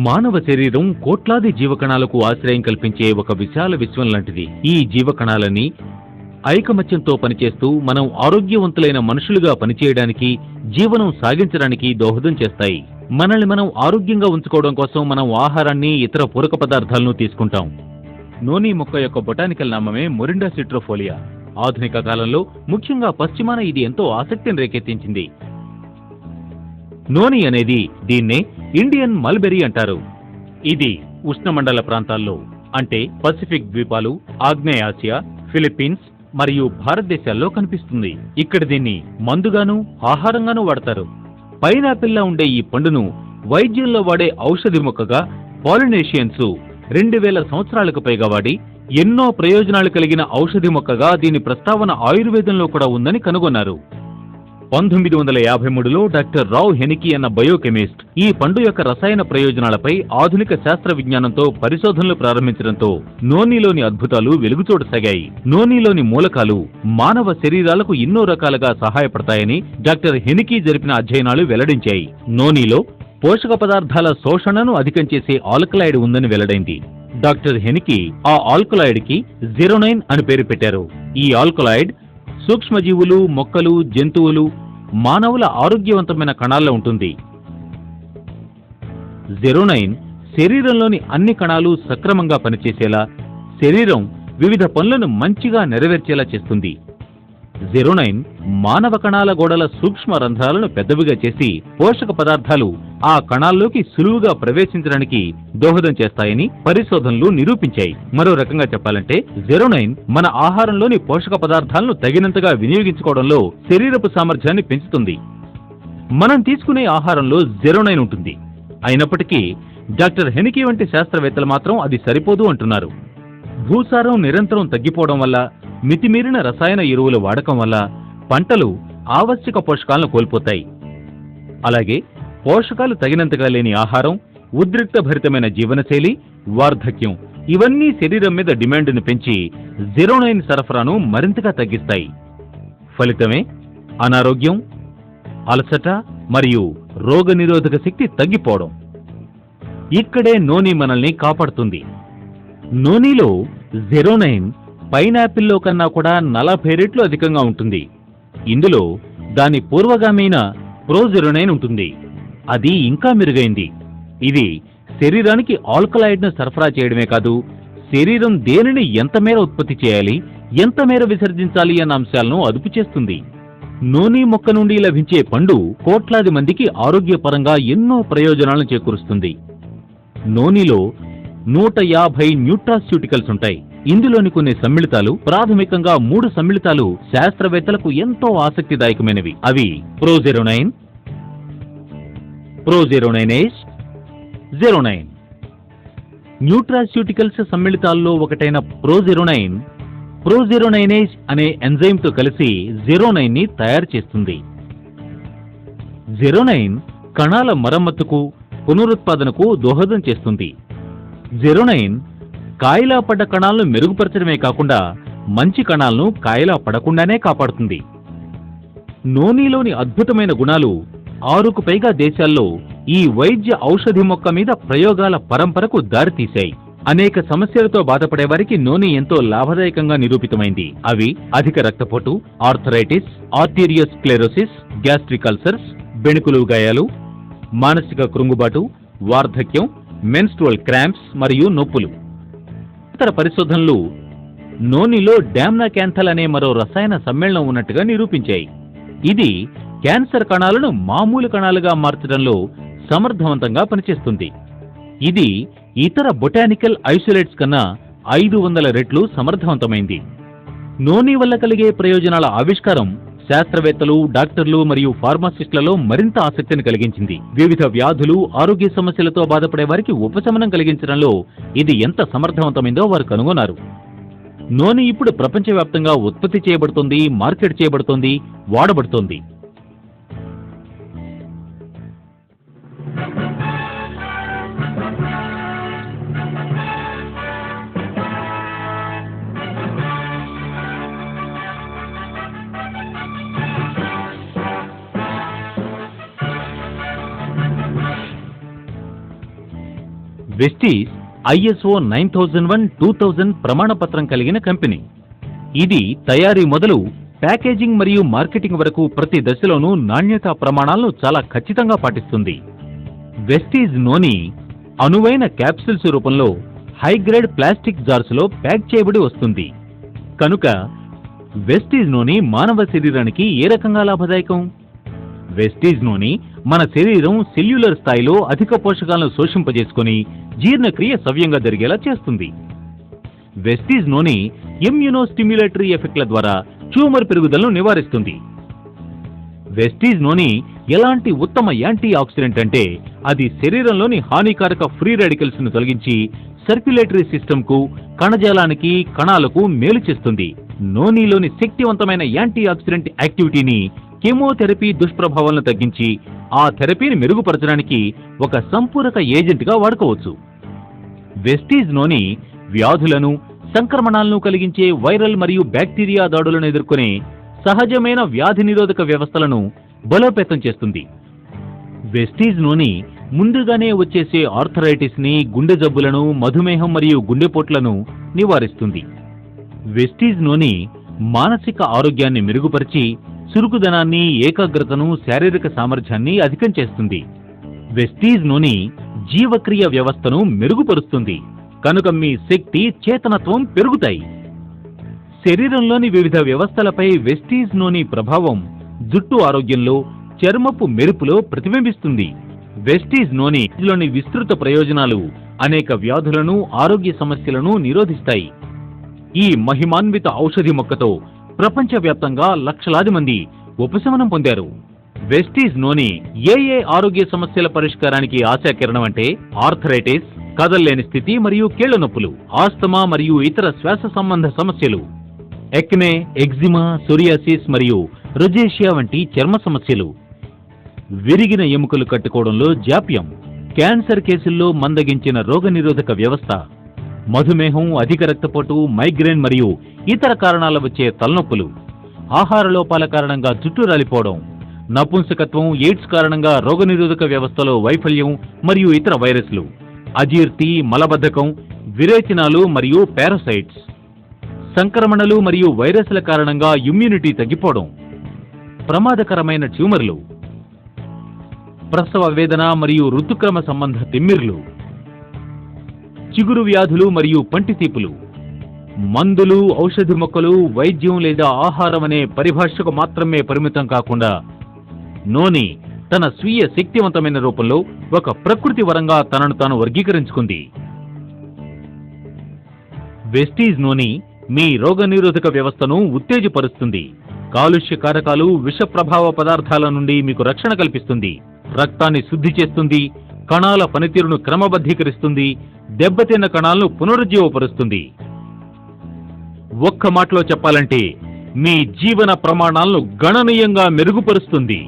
మానవ శరీరం కోట్లాది జీవకణాలకు ఆశ్రయం కల్పించే ఒక విశాల విశ్వం లాంటిది. ఈ జీవకణాలన్నీ ఐకమత్యంతో పనిచేస్తూ మనం ఆరోగ్యవంతులైన మనుషులుగా పనిచేయడానికి, జీవనం సాగించడానికి దోహదం చేస్తాయి. మనల్ని మనం ఆరోగ్యంగా ఉంచుకోవడం కోసం మనం ఆహారాన్ని, ఇతర పూరక పదార్థాలను తీసుకుంటాం. నోని మొక్క యొక్క బొటానికల్ నామమే మొరిండా సిట్రోఫోలియా. ఆధునిక కాలంలో ముఖ్యంగా పశ్చిమాన ఇది ఎంతో ఆసక్తిని రేకెత్తించింది. నోని అనేది దీన్నే ఇండియన్ మల్బెరీ అంటారు. ఇది ఉష్ణమండల ప్రాంతాల్లో అంటే పసిఫిక్ ద్వీపాలు, ఆగ్నేయాసియా, ఫిలిప్పీన్స్ మరియు భారతదేశాల్లో కనిపిస్తుంది. ఇక్కడ దీన్ని మందుగాను, ఆహారంగానూ వాడతారు. పైనాపిల్లా ఉండే ఈ పండును వైద్యంలో వాడే ఔషధి మొక్కగా పాలినేషియన్స్ 2000 సంవత్సరాలకు పైగా వాడి ఎన్నో ప్రయోజనాలు కలిగిన ఔషధి మొక్కగా దీని ప్రస్తావన ఆయుర్వేదంలో కూడా ఉందని కనుగొన్నారు. 1953లో డాక్టర్ రావ్ హెనికీ అన్న బయోకెమిస్ట్ ఈ పండు యొక్క రసాయన ప్రయోజనాలపై ఆధునిక శాస్త్ర విజ్ఞానంతో పరిశోధనలు ప్రారంభించడంతో నోనిలోని అద్భుతాలు వెలుగుచూడసాగాయి. నోనిలోని మూలకాలు మానవ శరీరాలకు ఎన్నో రకాలుగా సహాయపడతాయని డాక్టర్ హెనికీ జరిపిన అధ్యయనాలు వెల్లడించాయి. నోనిలో పోషక పదార్థాల శోషణను అధికం చేసే ఆల్కలాయిడ్ ఉందని వెల్లడైంది. డాక్టర్ హెనికీ ఆ ఆల్కలాయిడ్ కి 09 అని పేరు పెట్టారు. ఈ ఆల్కలాయిడ్ సూక్ష్మజీవులు, మొక్కలు, జంతువులు, మానవుల ఆరోగ్యవంతమైన కణాల్లో ఉంటుంది. 09 శరీరంలోని అన్ని కణాలు సక్రమంగా పనిచేసేలా, శరీరం వివిధ పనులను మంచిగా నెరవేర్చేలా చేస్తుంది. 09 మానవ కణాల గోడల సూక్ష్మ రంధ్రాలను పెద్దవిగా చేసి పోషక పదార్థాలు ఆ కణాల్లోకి సులువుగా ప్రవేశించడానికి దోహదం చేస్తాయని పరిశోధనలు నిరూపించాయి. మరో రకంగా చెప్పాలంటే 09 మన ఆహారంలోని పోషక పదార్థాలను తగినంతగా వినియోగించుకోవడంలో శరీరపు సామర్థ్యాన్ని పెంచుతుంది. మనం తీసుకునే ఆహారంలో 09 ఉంటుంది. అయినప్పటికీ డాక్టర్ హెనికీ వంటి శాస్త్రవేత్తలు మాత్రం అది సరిపోదు అంటున్నారు. భూసారం నిరంతరం తగ్గిపోవడం వల్ల, మితిమీరిన రసాయన ఎరువుల వాడకం వల్ల పంటలు ఆవశ్యక పోషకాలను కోల్పోతాయి. అలాగే పోషకాలు తగినంతగా లేని ఆహారం, ఉద్రిక్త భరితమైన జీవనశైలి, వార్ధక్యం ఇవన్నీ శరీరం మీద డిమాండ్ను పెంచి 09 సరఫరాను మరింతగా తగ్గిస్తాయి. ఫలితమే అనారోగ్యం, అలసట మరియు రోగనిరోధక శక్తి తగ్గిపోవడం. ఇక్కడే నోని మనల్ని కాపాడుతుంది. నోనిలో 09 పైనాపిల్లో కన్నా కూడా 40 రెట్లు అధికంగా ఉంటుంది. ఇందులో దాని పూర్వగామైన ప్రోజెరోనైన్ ఉంటుంది. అది ఇంకా మెరుగైంది. ఇది శరీరానికి ఆల్కలాయిడ్ ను సరఫరా చేయడమే కాదు, శరీరం దేనిని ఎంత మేర ఉత్పత్తి చేయాలి, ఎంత మేర విసర్జించాలి అన్న అంశాలను అదుపు చేస్తుంది. నోని మొక్క నుండి లభించే పండు కోట్లాది మందికి ఆరోగ్యపరంగా ఎన్నో ప్రయోజనాలను చేకూరుస్తుంది. నోనిలో 150 న్యూట్రాస్యూటికల్స్ ఉంటాయి. ఇందులోని కొన్ని సమ్మిళితాలు, ప్రాథమికంగా 3 సమ్మిళితాలు శాస్త్రవేత్తలకు ఎంతో ఆసక్తిదాయకమైనవి. అవి ప్రోజెరోనైన్, ప్రోజెరోనైనేజ్, 09. న్యూట్రాస్యూటికల్స్ సమ్మిళితాల్లో ఒకటైన ప్రోజెరోనైనేజ్ అనే ఎంజైమ్ తో కలిసి 09 ని తయారు చేస్తుంది. 09 కణాల మరమ్మతుకు, పునరుత్పాదనకు దోహదం చేస్తుంది. 09 కాయలా పడ్డ కణాలను మెరుగుపరచడమే కాకుండా మంచి కణాలను కాయలా పడకుండానే కాపాడుతుంది. నోనిలోని అద్భుతమైన గుణాలు 6కు పైగా దేశాల్లో ఈ వైద్య ఔషధి మొక్క మీద ప్రయోగాల పరంపరకు దారితీశాయి. అనేక సమస్యలతో బాధపడేవారికి నోని ఎంతో లాభదాయకంగా నిరూపితమైంది. అవి అధిక రక్తపోటు, ఆర్థరైటిస్, ఆర్టీరియోస్క్లెరోసిస్, గ్యాస్ట్రిక్ అల్సర్స్, బెణుకులు గాయాలు, మానసిక కృంగుబాటు, వార్ధక్యం, మెన్స్ట్రువల్ క్రాంప్స్ మరియు నొప్పులు. ఇతర పరిశోధనలు నోనిలో డామ్నాకాంథల్ అనే మరో రసాయన సమ్మేళనం ఉన్నట్టుగా నిరూపించాయి. ఇది క్యాన్సర్ కణాలను మామూలు కణాలుగా మార్చడంలో సమర్థవంతంగా పనిచేస్తుంది. ఇది ఇతర బొటానికల్ ఐసోలేట్స్ కన్నా 500 రెట్లు సమర్థవంతమైంది. నోని వల్ల కలిగే ప్రయోజనాల ఆవిష్కారం శాస్త్రవేత్తలు, డాక్టర్లు మరియు ఫార్మాసిస్టులలో మరింత ఆసక్తిని కలిగించింది. వివిధ వ్యాధులు, ఆరోగ్య సమస్యలతో బాధపడే వారికి ఉపశమనం కలిగించడంలో ఇది ఎంత సమర్థవంతమైందో వారు కనుగొన్నారు. నోని ఇప్పుడు ప్రపంచవ్యాప్తంగా ఉత్పత్తి చేయబడుతోంది, మార్కెట్ చేయబడుతోంది, వాడబడుతోంది. వెస్టీజ్ ISO 9001-2000 ప్రమాణపత్రం కలిగిన కంపెనీ. ఇది తయారీ మొదలు ప్యాకేజింగ్ మరియు మార్కెటింగ్ వరకు ప్రతి దశలోనూ నాణ్యతా ప్రమాణాలను చాలా ఖచ్చితంగా పాటిస్తుంది. వెస్టీజ్ నూనె అనువైన క్యాప్సూల్స్ రూపంలో హైగ్రేడ్ ప్లాస్టిక్ జార్స్ లో ప్యాక్ చేయబడి వస్తుంది. కనుక వెస్టీజ్ నూనె మానవ శరీరానికి ఏ రకంగా లాభదాయకం? వెస్టీజ్ నూనె మన శరీరం సెల్యులర్ స్థాయిలో అధిక పోషకాలను శోషింపజేసుకుని జీర్ణక్రియ సవ్యంగా జరిగేలా చేస్తుంది. వెస్టీజ్ నూనె ఇమ్యూనోస్టిమ్యులేటరీ ఎఫెక్ట్ల ద్వారా ట్యూమర్ పెరుగుదలను నివారిస్తుంది. వెస్టీజ్ నూనె ఎలాంటి ఉత్తమ యాంటీ ఆక్సిడెంట్ అంటే అది శరీరంలోని హానికారక ఫ్రీ రాడికల్స్ ను తొలగించి సర్క్యులేటరీ సిస్టమ్ కు, కణజాలానికి, కణాలకు మేలు చేస్తుంది. నూనెలోని శక్తివంతమైన యాంటీ ఆక్సిడెంట్ యాక్టివిటీని కీమోథెరపీ దుష్ప్రభావాలను తగ్గించి ఆ థెరపీని మెరుగుపరచడానికి ఒక సంపూరక ఏజెంట్ గా వాడుకోవచ్చు. వెస్టీజ్ నూనె వ్యాధులను, సంక్రమణాలను కలిగించే వైరల్ మరియు బ్యాక్టీరియా దాడులను ఎదుర్కొనే సహజమైన వ్యాధి నిరోధక వ్యవస్థలను బలోపేతం చేస్తుంది. వెస్టీజ్ నూనె ముందుగానే వచ్చేసే ఆర్థరైటిస్ ని, గుండె జబ్బులను, మధుమేహం మరియు గుండెపోట్లను నివారిస్తుంది. వెస్టీజ్ నూనె మానసిక ఆరోగ్యాన్ని మెరుగుపరిచి చురుకుదనాన్ని, ఏకాగ్రతను, శారీరక సామర్థ్యాన్ని అధికం చేస్తుంది. వెస్టీజ్ నూనె జీవక్రియ వ్యవస్థను మెరుగుపరుస్తుంది. కనుక మీ శక్తి, చేతనత్వం పెరుగుతాయి. శరీరంలోని వివిధ వ్యవస్థలపై వెస్టీజ్ నూనె ప్రభావం జుట్టు ఆరోగ్యంలో, చర్మపు మెరుపులో ప్రతిబింబిస్తుంది. వెస్టీజ్ నూనెలోని విస్తృత ప్రయోజనాలు అనేక వ్యాధులను, ఆరోగ్య సమస్యలను నిరోధిస్తాయి. ఈ మహిమాన్విత ఔషధి మొక్కతో ప్రపంచవ్యాప్తంగా లక్షలాది మంది ఉపశమనం పొందారు. వెస్టీజ్ నూనె ఏ ఆరోగ్య సమస్యల పరిష్కారానికి ఆశాకిరణం అంటే ఆర్థరైటిస్, కదల్లేని స్థితి మరియు కీళ్ల నొప్పులు, ఆస్తమా మరియు ఇతర శ్వాస సంబంధ సమస్యలు, ఎక్నే, ఎగ్జిమా, సోరియాసిస్ మరియు రొజేషియా వంటి చర్మ సమస్యలు, విరిగిన ఎముకలు కట్టుకోవడంలో జాప్యం, క్యాన్సర్ కేసుల్లో మందగించిన రోగనిరోధక వ్యవస్థ, మధుమేహం, అధిక రక్తపోటు, మైగ్రేన్ మరియు ఇతర కారణాల వచ్చే తలనొప్పులు, ఆహార లోపాల కారణంగా జుట్టు రాలిపోవడం, నపుంసకత్వం, ఎయిడ్స్ కారణంగా రోగనిరోధక వ్యవస్థలో వైఫల్యం మరియు ఇతర వైరస్లు, అజీర్తి, మలబద్ధకం, విరేచనాలు మరియు పారాసైట్స్, సంక్రమణలు మరియు వైరస్ల కారణంగా ఇమ్యూనిటీ తగ్గిపోవడం, ప్రమాదకరమైన ట్యూమర్లు, ప్రసవ వేదన మరియు ఋతుక్రమ సంబంధ తిమ్మిర్లు, చిగురు వ్యాధులు మరియు పంటి తీపులు, మందులు, ఔషధి మొక్కలు, వైద్యం లేదా ఆహారం అనే పరిభాషకు మాత్రమే పరిమితం కాకుండా నూనె తన స్వీయ శక్తివంతమైన రూపంలో ఒక ప్రకృతి వరంగా తనను తాను వర్గీకరించుకుంది. వెస్టీజ్ నూనె మీ రోగనిరోధక వ్యవస్థను ఉత్తేజపరుస్తుంది. కాలుష్య కారకాలు, విష ప్రభావ పదార్థాల నుండి మీకు రక్షణ కల్పిస్తుంది. రక్తాన్ని శుద్ధి చేస్తుంది. కణాల పనితీరును క్రమబద్ధీకరిస్తుంది. దెబ్బతిన్న కణాలను పునరుజ్జీవపరుస్తుంది. ఒక్క మాటలో చెప్పాలంటే మీ జీవన ప్రమాణాలను గణనీయంగా మెరుగుపరుస్తుంది.